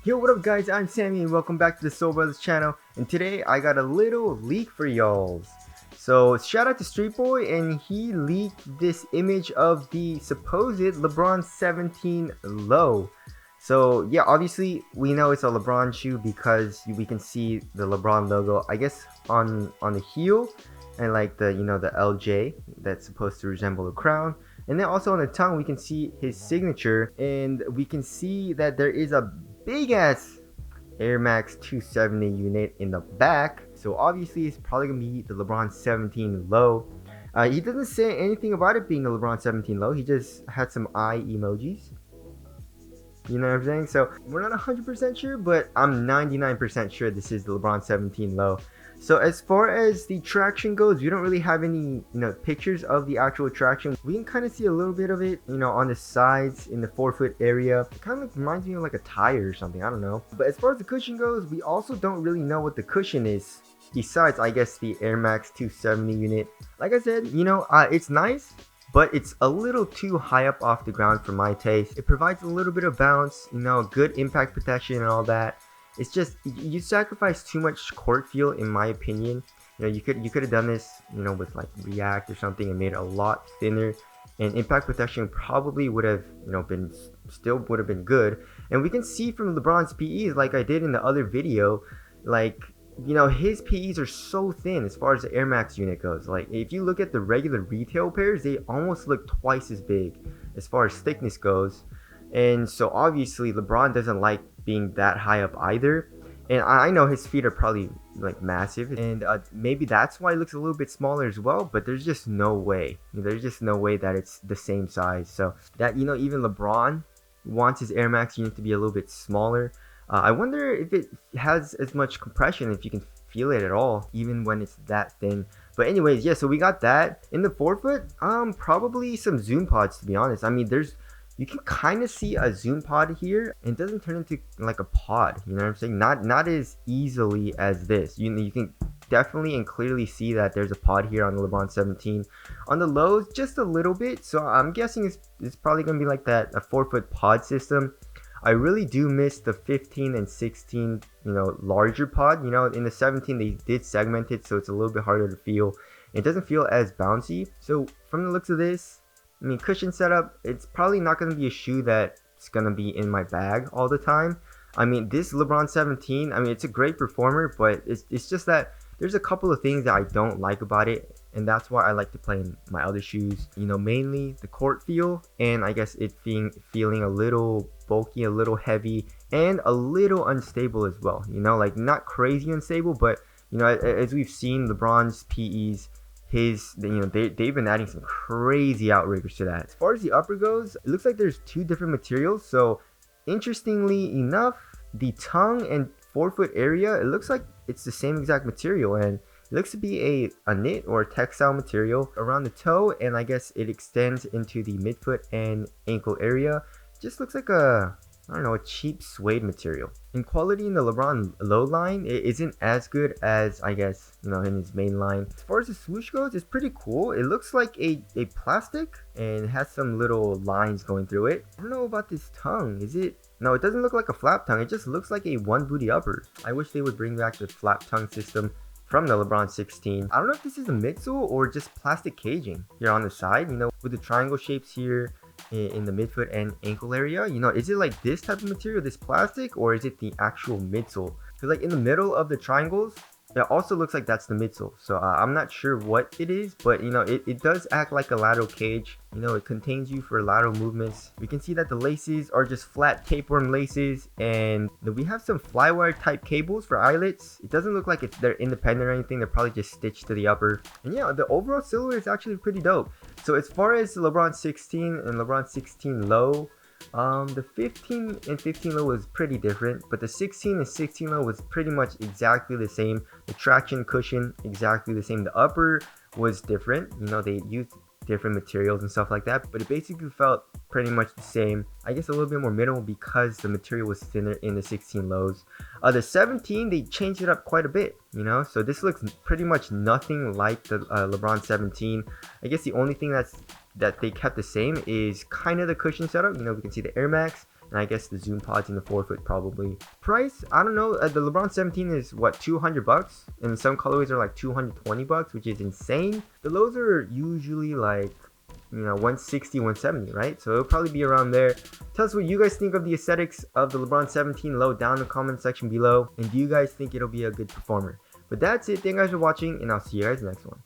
Yo, what up guys, I'm Sammy and welcome back to the Soul Brothers channel, and today I got a little leak for y'all. So shout out to Street Boy, and he leaked this image of the supposed LeBron 17 low. So yeah, obviously we know it's a LeBron shoe because we can see the LeBron logo, I guess on the heel, and like the the LJ that's supposed to resemble a crown. And then also on the tongue we can see his signature, and we can see that there is a big ass Air Max 270 unit in the back. So obviously it's probably gonna be the LeBron 17 low. He doesn't say anything about it being the LeBron 17 low. He just had some eye emojis. You know what I'm saying? So we're not 100% sure, but I'm 99% sure this is the LeBron 17 low. So as far as the traction goes, we don't really have any pictures of the actual traction. We can kind of see a little bit of it on the sides in the forefoot area. It kind of reminds me of like a tire or something, I don't know. But as far as the cushion goes, we also don't really know what the cushion is besides, I guess, the Air Max 270 unit. Like I said, it's nice, but it's a little too high up off the ground for my taste. It provides a little bit of bounce, good impact protection and all that. It's just you sacrifice too much court feel, in my opinion. You could have done this with like React or something and made it a lot thinner, and impact protection probably would have been good. And we can see from LeBron's PEs, like I did in the other video, like his PEs are so thin as far as the Air Max unit goes. Like if you look at the regular retail pairs, they almost look twice as big as far as thickness goes. And so obviously LeBron doesn't like being that high up either. And I know his feet are probably like massive, and maybe that's why it looks a little bit smaller as well. But there's just no way. There's just no way that it's the same size. So that even LeBron wants his Air Max unit to be a little bit smaller. I wonder if it has as much compression, if you can feel it at all, even when it's that thin. But anyways, yeah, so we got that. In the forefoot, probably some zoom pods, to be honest. I mean, you can kind of see a zoom pod here, and it doesn't turn into like a pod, you know what I'm saying? Not as easily as this. You can definitely and clearly see that there's a pod here on the LeBron 17. On the lows, just a little bit. So I'm guessing it's probably gonna be like that, a forefoot pod system. I really do miss the 15 and 16, larger pod. In the 17 they did segment it, so it's a little bit harder to feel. It doesn't feel as bouncy. So from the looks of this, I mean, cushion setup, it's probably not going to be a shoe that's going to be in my bag all the time. I mean, this LeBron 17, I mean, it's a great performer, but it's just that there's a couple of things that I don't like about it, and that's why I like to play in my other shoes. Mainly the court feel, and I guess it feeling a little bulky, a little heavy, and a little unstable as well. Like not crazy unstable, but as we've seen LeBron's PEs, they've been adding some crazy outriggers to that. As far as the upper goes, it looks like there's two different materials. So interestingly enough, the tongue and forefoot area, it looks like it's the same exact material, and it looks to be a knit or a textile material around the toe, and I guess it extends into the midfoot and ankle area. Just looks like a cheap suede material. In quality, in the LeBron low line, it isn't as good as, I guess, in his main line. As far as the swoosh goes, it's pretty cool. It looks like a plastic, and has some little lines going through it. I don't know about this tongue. No, it doesn't look like a flap tongue. It just looks like a one booty upper. I wish they would bring back the flap tongue system from the LeBron 16. I don't know if this is a midsole or just plastic caging here on the side, with the triangle shapes here in the midfoot and ankle area. Is it like this type of material, this plastic, or is it the actual midsole? Because like in the middle of the triangles, it also looks like that's the midsole. So I'm not sure what it is, but it does act like a lateral cage. It contains you for lateral movements. We can see that the laces are just flat tapeworm laces, and we have some flywire type cables for eyelets. It doesn't look like they're independent or anything. They're probably just stitched to the upper. And yeah, the overall silhouette is actually pretty dope. So as far as LeBron 16 and LeBron 16 low, the 15 and 15 low was pretty different, but the 16 and 16 low was pretty much exactly the same. The traction cushion exactly the same. The upper was different. They used different materials and stuff like that, but it basically felt pretty much the same. I guess a little bit more minimal because the material was thinner in the 16 lows. The 17, they changed it up quite a bit, so this looks pretty much nothing like the LeBron 17. I guess the only thing that they kept the same is kind of the cushion setup. We can see the Air Max and I guess the zoom pods in the forefoot probably. Price, I don't know, the LeBron 17 is what, 200 bucks, and some colorways are like 220 bucks, which is insane. The lows are usually like, you know, 160, 170, right? So it'll probably be around there. Tell us what you guys think of the aesthetics of the LeBron 17 low down in the comment section below, and do you guys think it'll be a good performer? But that's it. Thank you guys for watching, and I'll see you guys next one.